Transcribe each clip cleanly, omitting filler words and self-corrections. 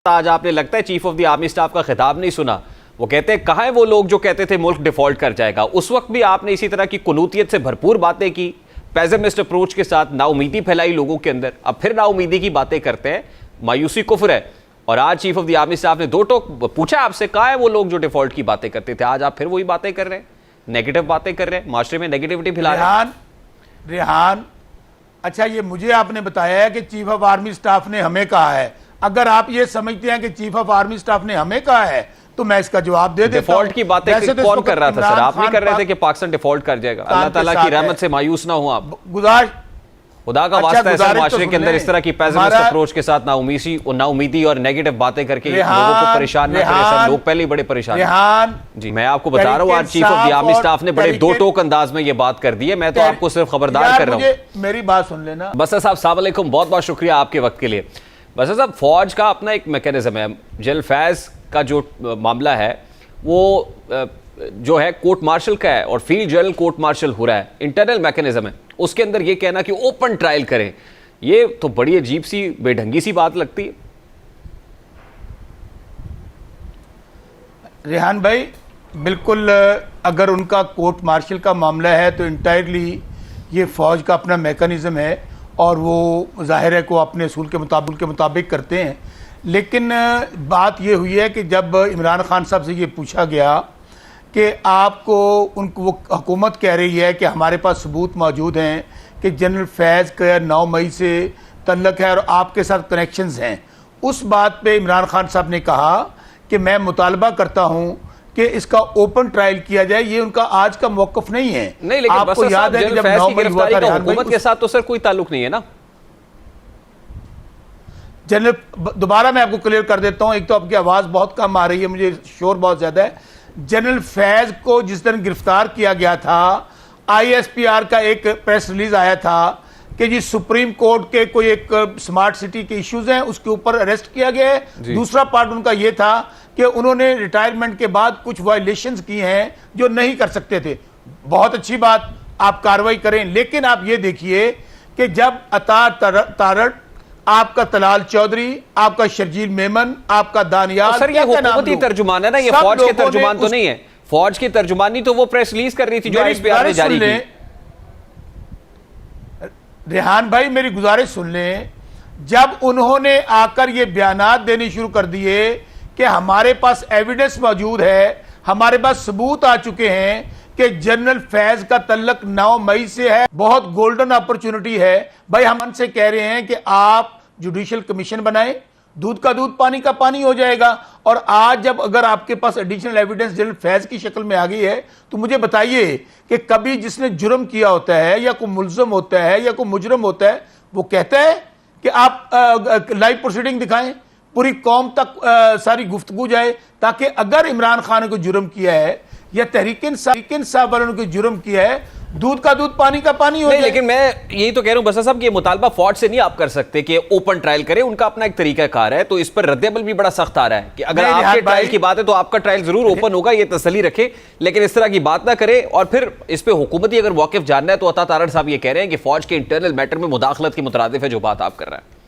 आज आपने लगता है chief of the army staff का खिताब नहीं सुना। वो कहते हैं कहां है वो लोग जो कहते थे मुल्क डिफॉल्ट कर जाएगा। उस वक्त भी आपने इसी तरह की कुनूतियत से भरपूर बातें की, पेसिमिस्ट अप्रोच के साथ नाउमीदी फैलाई लोगों के अंदर। अब फिर नाउमीदी की बातें करते हैं, मायूसी कुफ्र है। और आज chief of the army staff ने दो टोक पूछा आपसे, कहां है वो लोग जो डिफॉल्ट की बातें करते थे। आज आप फिर वही बातें कर रहे हैं, नेगेटिव बातें कर रहे हैं, माशरे में नेगेटिविटी फैला रहे हैं। रेहान, अच्छा ये मुझे आपने बताया है कि चीफ ऑफ आर्मी स्टाफ ने हमें कहा है। अगर आप ये समझते हैं कि चीफ ऑफ आर्मी स्टाफ ने हमें कहा है तो मैं इसका जवाब दे देता हूं। डिफॉल्ट की बातें कौन कर रहा था सर? आप नहीं कर रहे थे कि पाकिस्तान डिफॉल्ट कर जाएगा? अल्लाह ताला की रहमत से मायूस ना हो आप। खुदा का वास्ता है सर, माशरे के अंदर इस तरह की पेसिमिस्ट अप्रोच के साथ नाउमीदी और नेगेटिव बातें करके लोगों को परेशान ना करें सर। लोग पहले ही बड़े परेशान हैं जी। मैं आपको बता रहा हूं, आज chief of the army staff ने बड़े दो टोक अंदाज में ये बात कर दी है। मैं तो आपको सिर्फ खबरदार कर रहा हूं। मेरी बात सुन लेना। बस साहब, अस्सलाम वालेकुम, बहुत बहुत शुक्रिया आपके वक्त के लिए। बस साहब, फौज का अपना एक मैकेनिज्म है। जनरल फैज का जो मामला है वो जो है कोर्ट मार्शल का है और फील्ड जनरल कोर्ट मार्शल हो रहा है, इंटरनल मैकेनिज्म है। उसके अंदर ये कहना कि ओपन ट्रायल करें, ये तो बड़ी अजीब सी बेढंगी सी बात लगती है। रेहान भाई, बिल्कुल अगर उनका कोर्ट मार्शल का मामला है तो इंटायरली ये फौज का अपना मैकेनिज्म है और वो जाहिर है को अपने असूल के मुताबिक करते हैं। लेकिन बात ये हुई है कि जब इमरान खान साहब से ये पूछा गया कि आपको उनको, वो हुकूमत कह रही है कि हमारे पास सबूत मौजूद हैं कि जनरल फैज़ का 9 मई से तल्लक है और आपके साथ कनेक्शंस हैं। उस बात पे इमरान खान साहब ने कहा कि मैं मुतालबा करता हूं कि इसका ओपन ट्रायल किया जाए। ये उनका आज का मौक़िफ़ नहीं है। नहीं, लेकिन आपको याद है कि जब 9 मई हुआ था हुकूमत के साथ तो सर कोई ताल्लुक नहीं है ना। जनरल, दोबारा मैं आपको क्लियर कर देता हूं, एक तो आपकी आवाज़ बहुत कम आ रही है, मुझे शोर बहुत ज़्यादा है। जनरल फैज को जिस दिन गिरफ्तार किया गया था, ISPR का एक प्रेस रिलीज आया था कि जी सुप्रीम कोर्ट के कोई एक स्मार्ट सिटी के इश्यूज हैं, उसके ऊपर अरेस्ट किया गया है। दूसरा पार्ट उनका यह था कि उन्होंने रिटायरमेंट के बाद कुछ वायलेशंस की हैं जो नहीं कर सकते थे। बहुत अच्छी बात, आप कार्रवाई करें, लेकिन आप ये देखिए कि जब अतार तारड़, आपका तलाल चौधरी, आपका शर्जील मेमन, आपका दानियाल, सर ये हुकूमती तर्जुमान है ना, ये फौज के तर्जुमान तो नहीं है। फौज की तर्जुमानी तो वो प्रेस रिलीज कर रही थी जो ISPR ने जारी की। रेहान भाई, मेरी गुजारिश सुन लें। जब उन्होंने आकर ये बयानात देने शुरू कर दिए कि हमारे पास एविडेंस मौजूद है, हमारे पास सबूत आ चुके हैं कि जनरल फैज का तल्लक 9 मई से है, बहुत गोल्डन अपॉर्चुनिटी है भाई। हम उनसे कह रहे हैं कि आप जुडिशियल कमीशन बनाएं, दूध का दूध पानी का पानी हो जाएगा। और आज जब अगर आपके पास एडिशनल एविडेंस जनरल फैज की शक्ल में आ गई है तो मुझे बताइए कि कभी जिसने जुर्म किया होता है या कोई मुल्ज़म होता है या कोई मुजरम होता है, वो कहता है कि आप लाइव प्रोसीडिंग दिखाएं, पूरी कौम तक सारी गुफ्तगू जाए, ताकि अगर इमरान खान ने कोई जुर्म किया है या तहरीक इंसाफ वालों ने कोई जुर्म किया है, दूध का दूध पानी का पानी हो जाए। लेकिन मैं यही तो कह रहा हूं बसा साहब कि ये मुतालबा फौज से नहीं आप कर सकते कि ओपन ट्रायल करें। उनका अपना एक तरीका कार है, तो इस पर रद्देबल भी बड़ा सख्त आ रहा है कि अगर आपके ट्रायल की बात है तो आपका ट्रायल जरूर ओपन होगा, ये तसल्ली रखें, लेकिन इस तरह की बात ना करें। और फिर इस पर हुकूमती अगर मौक़िफ़ जानना है तो अता तारड़ साहब ये कह रहे हैं कि फौज के इंटरनल मैटर में मुदाखलत की मुतरादिफ है जो बात आप कर रहे हैं।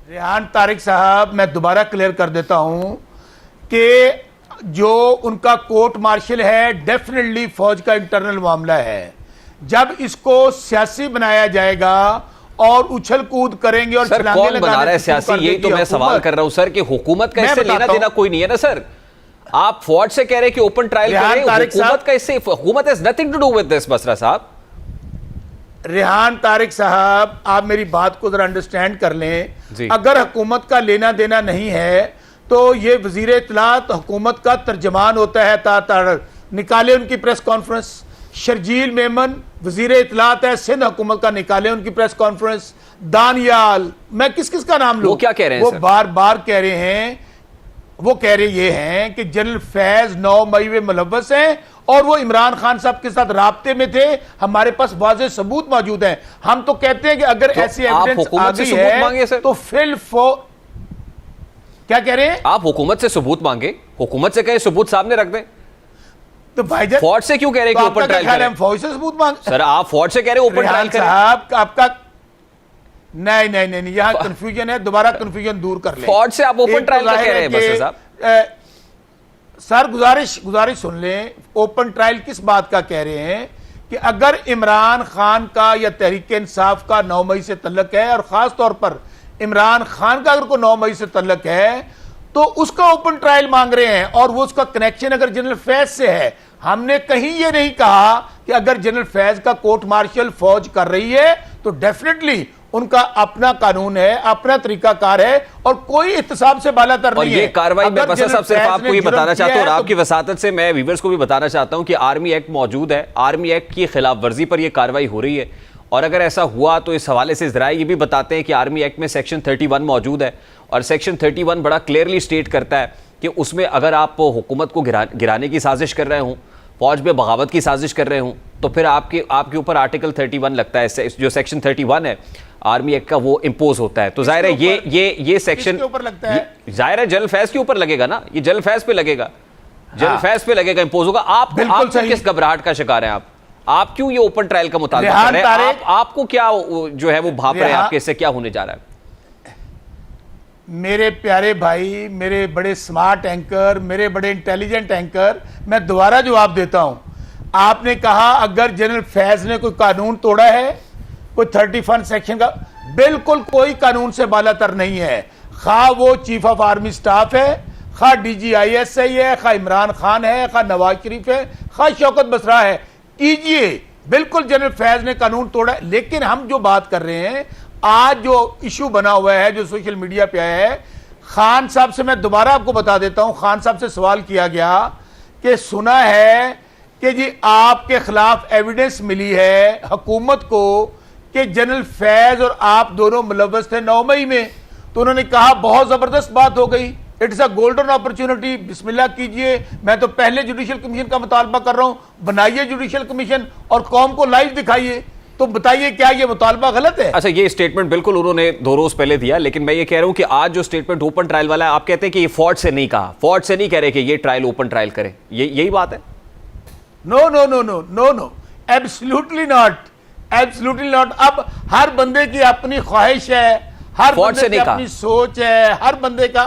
रेहान तारिक साहब, मैं दोबारा क्लियर कर देता हूं कि जो उनका कोर्ट मार्शल है डेफिनेटली फौज का इंटरनल मामला है। जब इसको सियासी बनाया जाएगा और उछल कूद करेंगे और सर कौन बना रहा है सियासी, यही तो मैं सवाल कर रहा हूं सर कि हुकूमत का इससे लेना देना कोई नहीं है ना सर। आप फौज से कह रहे हैं कि ओपन ट्रायल करें, हुकूमत का इससे, हुकूमत has nothing to do with this. Basra साहब, रेहान तारिक साहब, आप मेरी बात को जरा अंडरस्टैंड कर लें। अगर हुकूमत का लेना देना नहीं है तो ये वजीर इत्तलात हुकूमत का तर्जमान होता है। तारड़ निकाले उनकी प्रेस कॉन्फ्रेंस। शर्जील मेमन वजीर इत्तलात है सिंध हुकूमत का, निकाले उनकी प्रेस कॉन्फ्रेंस। दानियाल, मैं किस किस का नाम लूं? वो क्या कह रहे हैं? वो बार बार कह रहे हैं, वो कह रहे ये हैं कि जनरल फैज 9 मई में मुलव्वस हैं और वो इमरान खान साहब के साथ राब्ते में थे। हमारे पास वाज़ेह सबूत मौजूद हैं। हम तो कहते हैं कि अगर तो ऐसी एविडेंस आ गई है तो फिल क्या कह रहे हैं? आप हुकूमत से सबूत मांगे, हुकूमत से कहे सबूत सामने रख दें। तो भाईजान फौज से क्यों कह रहे हैं कि ओपन ट्रायल करें? हम फौज से सबूत मांग, सर आप फौज से कह रहे हैं ओपन ट्रायल करें। साहब आपका नहीं नहीं नहीं, नहीं यहाँ कंफ्यूजन है, दोबारा कंफ्यूजन दूर कर ले। फॉर्ड से आप ओपन एक तो ट्रायल का जाहिर कह रहे है हैं बस कि, साहब। सर गुजारिश सुन लें, ओपन ट्रायल किस बात का कह रहे हैं कि अगर इमरान खान का या तहरीक इंसाफ का 9 मई से तल्लक है, और खास तौर पर इमरान खान का अगर को 9 मई से तल्लक है, तो उसका ओपन ट्रायल मांग रहे हैं, और वो उसका कनेक्शन अगर जनरल फैज से है। हमने कहीं ये नहीं कहा कि अगर जनरल फैज का कोर्ट मार्शल फौज कर रही है तो डेफिनेटली उनका अपना कानून है, अपना तरीकाकार है, और कोई इत्तेसाब से बालातर और नहीं है। ये कार्रवाई मैं अगर बस जनरल साहब सिर्फ फैज आपको ने ये जुर्म बताना चाहता हूं, किया और है आपकी वसातत से मैं व्यूअर्स को भी बताना चाहता हूं कि आर्मी एक्ट मौजूद है, आर्मी एक्ट की खिलाफ वर्जी पर यह कार्रवाई हो रही है। और अगर ऐसा हुआ तो इस हवाले से जराए ये भी बताते हैं कि आर्मी एक्ट में सेक्शन 31 मौजूद है, और सेक्शन 31 बड़ा क्लियरली स्टेट करता है कि उसमें अगर आप हुकूमत को गिराने की साजिश कर रहे हों, फौज में बगावत की साजिश कर रहे हों, तो फिर आपके ऊपर आर्टिकल 31 लगता है, जो सेक्शन 31 है आर्मी एक्ट का, वो इंपोज होता है। तो जाहिर है ये सेक्शन किसके ऊपर लगता है? जाहिर है जनरल फैज के ऊपर लगेगा ना, ये जनरल फैज पे लगेगा, जनरल फैज पे लगेगा, इंपोज होगा। आप किस घबराहट का शिकार हैं? आप क्यों ये ओपन ट्रायल का मुतालबा कर रहे हैं? आपको क्या जो है वो भाप रहे हैं, आपके इससे क्या होने जा रहा है? मेरे प्यारे भाई, मेरे बड़े स्मार्ट एंकर, मेरे बड़े इंटेलिजेंट एंकर, मैं दोबारा जवाब देता हूं। आपने कहा अगर जनरल फैज ने कोई कानून तोड़ा है, कोई 31 सेक्शन का, बिल्कुल कोई कानून से बालातर नहीं है। खा वो चीफ ऑफ आर्मी स्टाफ है, खा DGISI है, खा इमरान खान है, खा नवाज शरीफ है, खा शौकत बसरा है, कीजिए। बिल्कुल जनरल फैज ने कानून तोड़ा है। लेकिन हम जो बात कर रहे हैं, आज जो इशू बना हुआ है, जो सोशल मीडिया पे आया है, खान साहब से मैं दोबारा आपको बता देता हूं, खान साहब से सवाल किया गया कि सुना है कि जी आपके खिलाफ एविडेंस मिली है हुकूमत को कि जनरल फैज और आप दोनों मुलव्वस थे 9 मई में। तो उन्होंने कहा बहुत जबरदस्त बात हो गई, इट्स अ गोल्डन अपॉर्चुनिटी, बिस्मिल्लाह कीजिए। मैं तो पहले जुडिशियल कमीशन का मुतालबा कर रहा हूं, बनाइए जुडिशियल कमीशन और कौम को लाइव दिखाइए। तो बताइए क्या ये मुतालबा गलत है? अच्छा, ये स्टेटमेंट बिल्कुल उन्होंने 2 रोज पहले दिया, लेकिन मैं ये कह रहा हूं कि आज जो स्टेटमेंट ओपन ट्रायल वाला है, आप कहते हैं कि ये फौज से नहीं कहा, फौज से नहीं कह रहे कि ये ट्रायल ओपन ट्रायल करे, यही बात है? No no no no no no, absolutely not, absolutely not. अब हर बंदे की अपनी ख्वाहिश है, हर बंदे की अपनी सोच है, हर बंदे का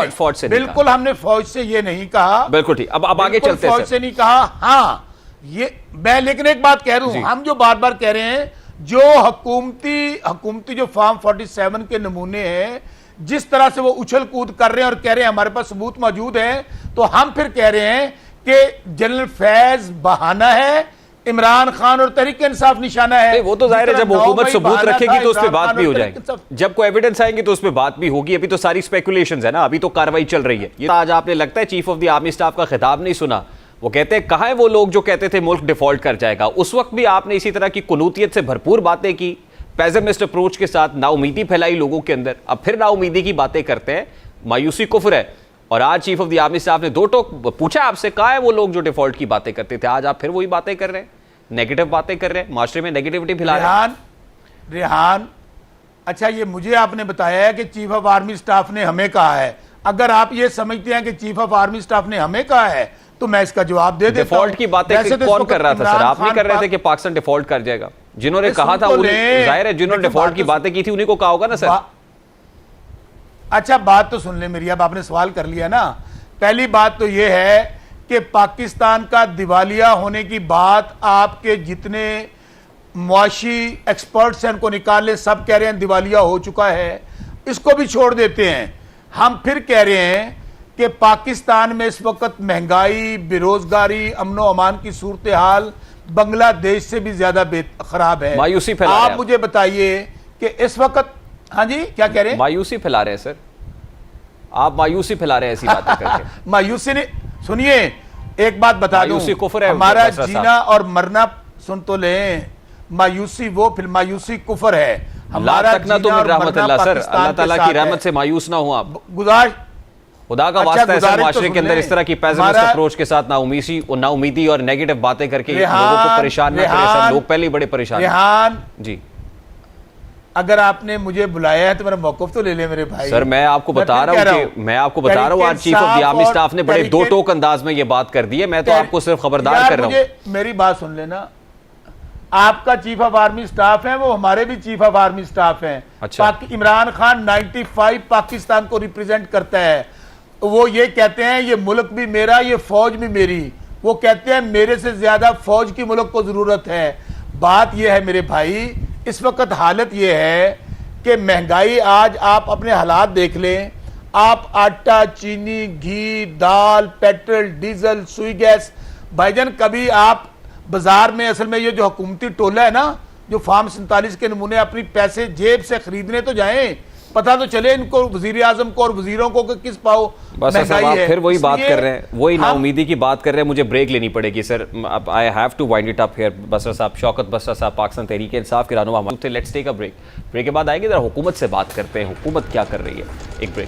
फौज से बिल्कुल हमने फौज से ये नहीं कहा, बिल्कुल ठीक। अब आगे चलते हैं। फौज से नहीं कहा, हाँ ये मैं लेकिन एक बात कह रहा हूं, हम जो बार बार कह रहे हैं, जो हुकूमती जो फॉर्म 47 के नमूने हैं, जिस तरह से वो उछल कूद कर रहे हैं और कह रहे हैं हमारे पास सबूत मौजूद है, तो हम फिर कह रहे हैं कि जनरल फैज बहाना है, इमरान खान और तहरीक इंसाफ निशाना है। वो तो जाहिर है जब हुकूमत सबूत रखेगी तो उस पर बात भी हो जाएगी, जब कोई एविडेंस आएंगे तो उस पर बात भी होगी। अभी तो सारी स्पेकुलेशंस है ना, अभी तो कार्रवाई चल रही है। ये आज आपने लगता है chief of the army staff का खिताब नहीं सुना? वो कहते हैं कहां है वो लोग जो कहते थे मुल्क डिफॉल्ट कर जाएगा? उस वक्त भी आपने इसी तरह की कुनूतियत से भरपूर बातें की, पेसिमिस्ट अप्रोच के साथ नाउमीदी फैलाई लोगों के अंदर। अब फिर नाउमीदी की बातें करते हैं, मायूसी कुफ्र है। और आज chief of the army staff ने 2 टोक पूछा आपसे, कहां है वो लोग जो डिफॉल्ट की बातें करते थे? आज आप फिर वही बातें कर रहे हैं, नेगेटिव बातें कर रहे हैं, माशरे में नेगेटिविटी फैला रहे हैं। रेहान, अच्छा ये मुझे आपने बताया है कि चीफ ऑफ आर्मी स्टाफ ने हमें कहा है। अगर आप ये समझते हैं कि चीफ ऑफ आर्मी स्टाफ ने हमें कहा है तो मैं इसका जवाब दे देता हूं। डिफॉल्ट की बातें कौन कर रहा था सर? आप नहीं कर रहे थे कि पाकिस्तान डिफॉल्ट कर जाएगा? जिन्होंने कहा था, जाहिर है जिन्होंने डिफॉल्ट की बातें की थी उन्हीं को कहा होगा ना सर। अच्छा बात तो सुन ले मेरी, अब आपने सवाल कर लिया ना। पहली बात तो यह है कि पाकिस्तान का दिवालिया होने की बात आपके जितने मुआशी एक्सपर्ट्स हैं उनको निकाल ले, सब कह रहे हैं दिवालिया हो चुका है। इसको भी छोड़ देते हैं, हम फिर कह रहे हैं कि पाकिस्तान में इस वक्त महंगाई, बेरोजगारी, अमनो अमान की सूरत हाल बांग्लादेश से भी ज्यादा खराब है। मायूसी फैला आप मुझे बताइए कि इस वक्त, हाँ जी क्या कह रहे हैं? मायूसी फैला रहे हैं सर, आप मायूसी फैला रहे हैं ऐसी बातें करके। मायूसी ने, सुनिए एक बात बता दूं, हमारा जीना और मरना, सुन तो लें, मायूसी वो फिर मायूसी कुफर है हमारा जीना और मरना। सर अल्लाह ताला की रहमत से मायूस ना हो आप, गुजारिश खुदा का वास्ता है सर। माशरे के अंदर इस तरह की पेसिमिस्ट अप्रोच के साथ नाउमीदी और नेगेटिव बातें करके लोगों को परेशान ना करें सर, लोग पहले ही बड़े परेशान हैं जी। अगर आपने मुझे बुलाया है तो मेरा मौक़िफ़ तो ले ले मेरे भाई। सर मैं आपको बता रहा हूँ आज chief of the army staff ने बड़े 2 टोक अंदाज में ये बात कर दी है। मैं तो आपको सिर्फ खबरदार कर रहा हूँ। मेरी बात सुन लेना, आपका चीफ ऑफ आर्मी स्टाफ है, वो हमारे भी चीफ ऑफ आर्मी स्टाफ हैं। अच्छा। इमरान खान 95 पाकिस्तान को रिप्रेजेंट करता है। वो ये कहते हैं ये मुल्क भी मेरा, ये फौज भी मेरी। वो कहते हैं मेरे से ज्यादा फौज की मुल्क को जरूरत है। बात यह है मेरे भाई, इस वक्त हालत यह है कि महंगाई, आज आप अपने हालात देख लें। आप आटा, चीनी, घी, दाल, पेट्रोल, डीजल, सुई गैस, भाईजान कभी आप बाजार में, असल में ये जो हुकूमती टोला है ना, जो फार्म 47 के नमूने अपनी पैसे जेब से खरीदने तो जाएं, पता तो चले इनको, वजीर आजम को और वजीरों को, कि किस पाओ बस सर, आप फिर वही बात कर रहे हैं, वही हम- नाउमीदी की बात कर रहे हैं। मुझे ब्रेक लेनी पड़ेगी सर। अब I have to wind it up here. Basar साहब, शौकत बसर साहब, पाकिस्तान तहरीक इंसाफ के रहनुमा, let's take a break. Break के बाद आएंगे, जरा हुकूमत से बात करते हैं, हुकूमत क्या कर रही है। एक ब्रेक।